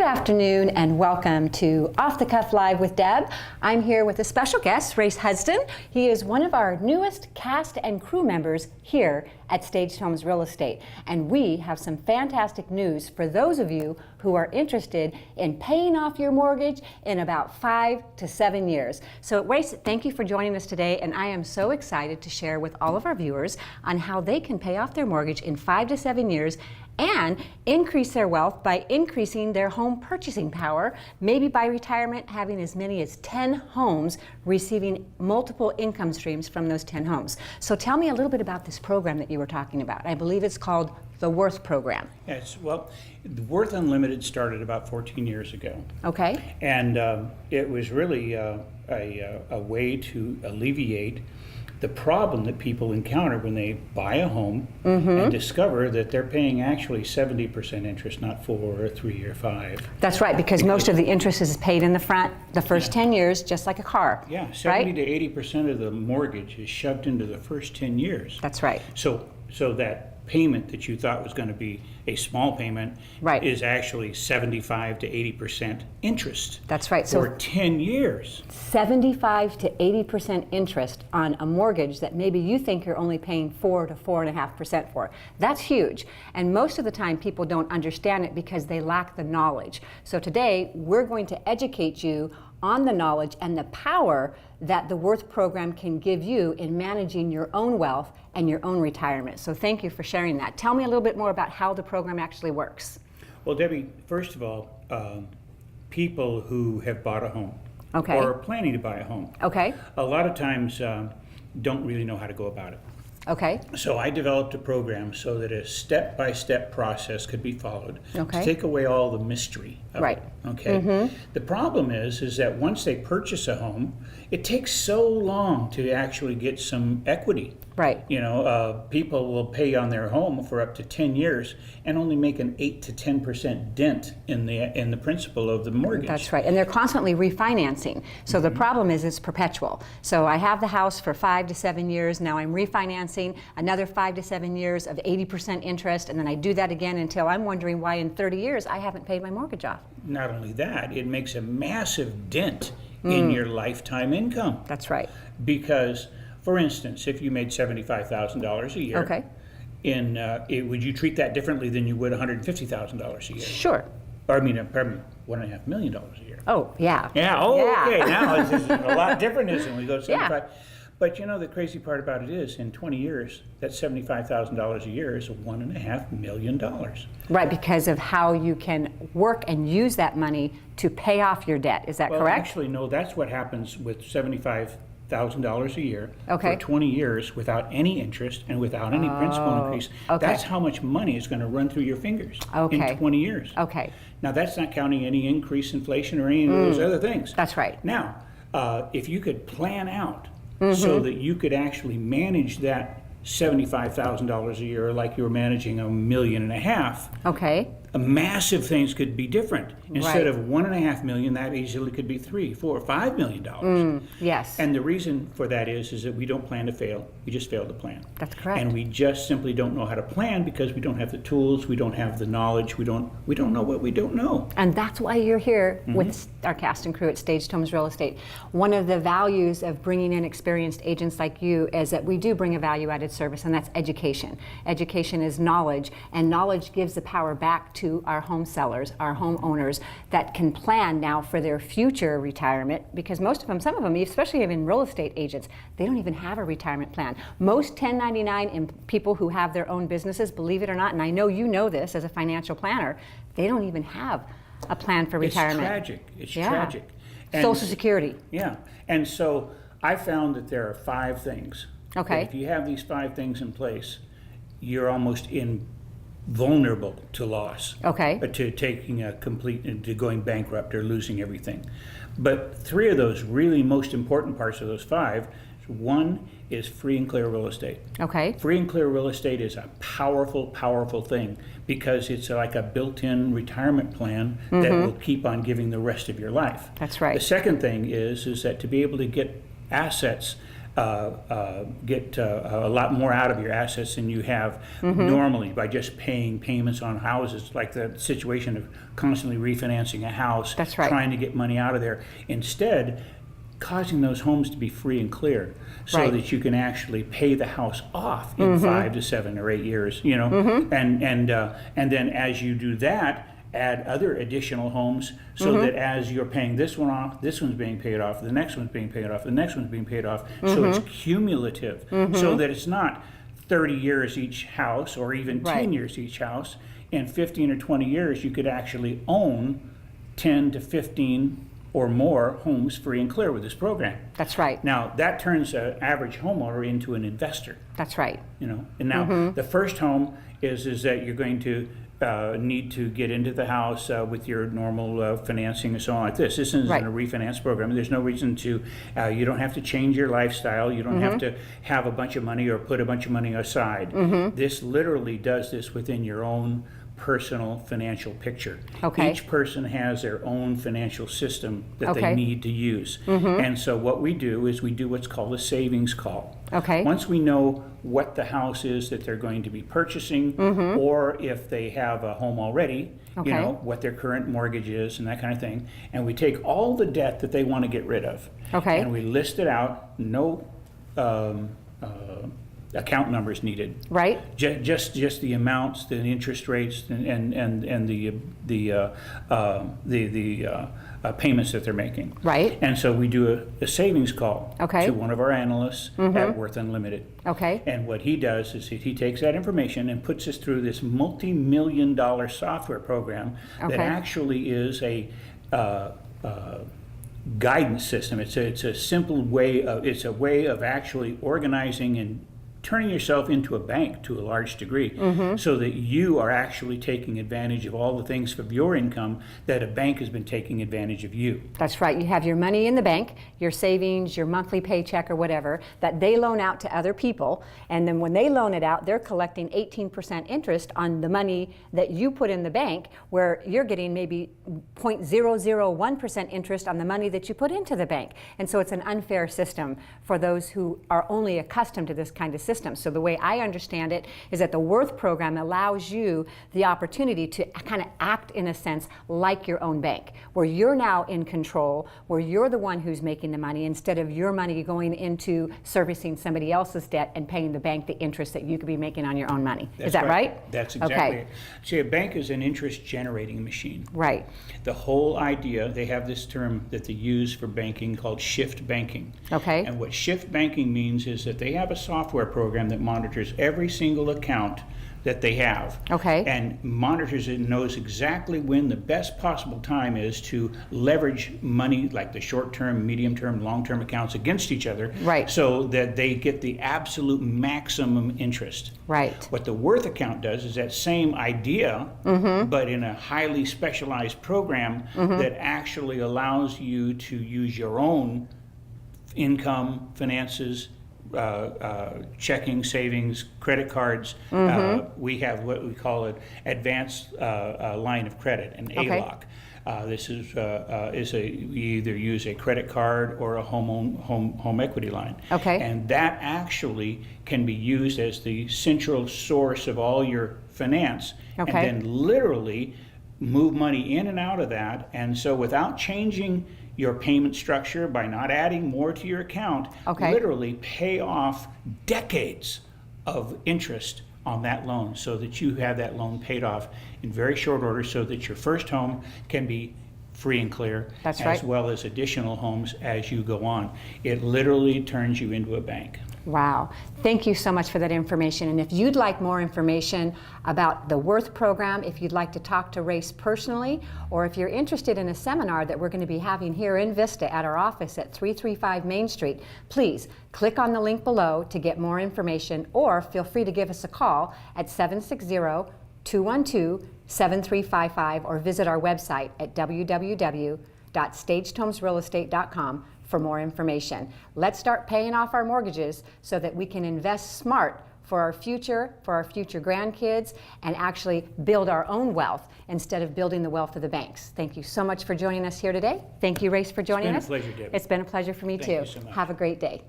Good afternoon and welcome to Off the Cuff Live with Deb. I'm here with a special guest, Race Huston. He is one of our newest cast and crew members here at Staged Homes Real Estate. And we have some fantastic news for those of you who are interested in paying off your mortgage in about 5 to 7 years. So Race, thank you for joining us today, and I am so excited to share with all of our viewers on how they can pay off their mortgage in 5 to 7 years and increase their wealth by increasing their home purchasing power, maybe by retirement, having as many as 10 homes, receiving multiple income streams from those 10 homes. So tell me a little bit about this program that you were talking about. I believe it's called the Worth Program. Yes, well, the Worth Unlimited started about 14 years ago. Okay. And it was really a way to alleviate the problem that people encounter when they buy a home and discover that they're paying actually 70% interest, not 4 or 3 or 5. That's right, because most of the interest is paid in the front, the first 10 years, just like a car. Yeah, 70 right? to 80% of the mortgage is shoved into the first 10 years. That's right. So that payment that you thought was going to be a small payment Right. is actually 75 to 80% interest. That's right. For So 10 years. 75 to 80% interest on a mortgage that maybe you think you're only paying 4 to 4.5% for. That's huge. And most of the time people don't understand it because they lack the knowledge. So today we're going to educate you on the knowledge and the power that the Worth Program can give you in managing your own wealth and your own retirement. So thank you for sharing that. Tell me a little bit more about how the program actually works. Well, Debbie, first of all, people who have bought a home Okay. or are planning to buy a home, Okay, a lot of times don't really know how to go about it. okay, So I developed a program so that a step-by-step process could be followed Okay. to take away all the mystery of Right. it. Okay. The problem is that once they purchase a home, it takes so long to actually get some equity. right. You know, people will pay on their home for up to 10 years and only make an 8 to 10% dent in the principal of the mortgage. That's right, and they're constantly refinancing. So the problem is it's perpetual. So I have the house for 5 to 7 years, now I'm refinancing another 5 to 7 years of 80% interest, and then I do that again until I'm wondering why in 30 years I haven't paid my mortgage off. Not only that, it makes a massive dent in your lifetime income. That's right. Because, for instance, if you made $75,000 a year, Okay. Would you treat that differently than you would $150,000 a year? Sure. Or I mean, $1.5 million a year. Oh, yeah. Yeah. Oh, Yeah. okay. Now it's a lot different, isn't it? We go to 75. Yeah. But you know, the crazy part about it is, in 20 years, that $75,000 a year is $1.5 million. Right, because of how you can work and use that money to pay off your debt. Is that Well, correct? actually, no. That's what happens with $75,000 a year Okay. for 20 years without any interest and without any principal increase. okay. That's how much money is going to run through your fingers Okay. in 20 years. Okay, Now, that's not counting any increase inflation or any of those other things. that's right. Now, if you could plan out Mm-hmm. so that you could actually manage that $75,000 a year like you were managing $1.5 million, Okay, massive things could be different. Instead Right. of $1.5 million, that easily could be $3, $4, $5 million. yes. And the reason for that is that we don't plan to fail. We just fail to plan. That's correct. And we just simply don't know how to plan because we don't have the tools, we don't have the knowledge, we don't know what we don't know. And that's why you're here with our cast and crew at Staged Homes Real Estate. One of the values of bringing in experienced agents like you is that we do bring a value-added service, and that's education. Education is knowledge, and knowledge gives the power back to our home sellers, our homeowners that can plan now for their future retirement, because most of them, some of them, especially even real estate agents, they don't even have a retirement plan. Most 1099 people who have their own businesses, believe it or not, and I know you know this as a financial planner, they don't even have a plan for retirement. It's tragic. It's Yeah. tragic. And Social Security. Yeah. And so I found that there are 5 things. Okay. That if you have these 5 things in place, you're almost invulnerable to loss. Okay. To taking to going bankrupt or losing everything. But 3 of those really most important parts of those 5, one is free and clear real estate. Okay. Free and clear real estate is a powerful, powerful thing because it's like a built-in retirement plan that will keep on giving the rest of your life. That's right. The second thing is that to be able to get assets get a lot more out of your assets than you have normally by just paying payments on houses, like the situation of constantly refinancing a house, That's right. trying to get money out of there. Instead, causing those homes to be free and clear so Right. that you can actually pay the house off in 5 to 7 or 8 years, you know, and then as you do that, add other additional homes so that as you're paying this one off, this one's being paid off, the next one's being paid off, the next one's being paid off. So it's cumulative, so that it's not 30 years each house or even 10 Right. years each house. In 15 or 20 years, you could actually own 10 to 15 or more homes free and clear with this program. That's right. Now, that turns an average homeowner into an investor, That's right. you know. And now, the first home is that you're going to need to get into the house with your normal financing and so on like this. This isn't Right. a refinance program. There's no reason to, you don't have to change your lifestyle. You don't have to have a bunch of money or put a bunch of money aside. This literally does this within your own personal financial picture. Okay. Each person has their own financial system that Okay. they need to use. And so what we do is we do what's called a savings call. Okay. Once we know what the house is that they're going to be purchasing, or if they have a home already, Okay. you know, what their current mortgage is and that kind of thing, and we take all the debt that they want to get rid of, Okay. and we list it out, no account numbers needed. Right. Just the amounts, the interest rates, and the payments that they're making. Right. And so we do a savings call Okay. to one of our analysts at Worth Unlimited. Okay. And what he does is he takes that information and puts us through this multi-million-dollar software program that Okay. actually is a guidance system. It's a simple way of, it's a way of actually organizing and turning yourself into a bank to a large degree, so that you are actually taking advantage of all the things from your income that a bank has been taking advantage of you. That's right. You have your money in the bank, your savings, your monthly paycheck or whatever, that they loan out to other people. And then when they loan it out, they're collecting 18% interest on the money that you put in the bank, where you're getting maybe 0.001% interest on the money that you put into the bank. And so it's an unfair system for those who are only accustomed to this kind of system. So the way I understand it is that the Worth program allows you the opportunity to kind of act in a sense like your own bank, where you're now in control, where you're the one who's making the money instead of your money going into servicing somebody else's debt and paying the bank the interest that you could be making on your own money. Is that right? That's exactly it. See, a bank is an interest generating machine. Right. The whole idea, they have this term that they use for banking called shift banking. Okay. And what shift banking means is that they have a software program that monitors every single account that they have. Okay. And monitors it and knows exactly when the best possible time is to leverage money, like the short-term, medium-term, long-term accounts against each other. Right. So that they get the absolute maximum interest. Right. What the Worth account does is that same idea, but in a highly specialized program that actually allows you to use your own income, finances, checking, savings, credit cards. We have what we call an advanced line of credit, an Okay. ALOC. This is we either use a credit card or a home equity line. Okay. And that actually can be used as the central source of all your finance, Okay. and then literally move money in and out of that. And so without changing your payment structure, by not adding more to your account, Okay. literally pay off decades of interest on that loan, so that you have that loan paid off in very short order, so that your first home can be free and clear, That's as right. well as additional homes as you go on. It literally turns you into a bank. Wow. Thank you so much for that information. And if you'd like more information about the Worth program, if you'd like to talk to Race personally, or if you're interested in a seminar that we're going to be having here in Vista at our office at 335 Main Street, please click on the link below to get more information, or feel free to give us a call at 760-212-7355, or visit our website at www.stagedhomesrealestate.com for more information. Let's start paying off our mortgages so that we can invest smart for our future grandkids, and actually build our own wealth instead of building the wealth of the banks. Thank you so much for joining us here today. Thank you, Race, for joining us. It's been a pleasure, Debbie. It's been a pleasure for me Thank too. you so much. Have a great day.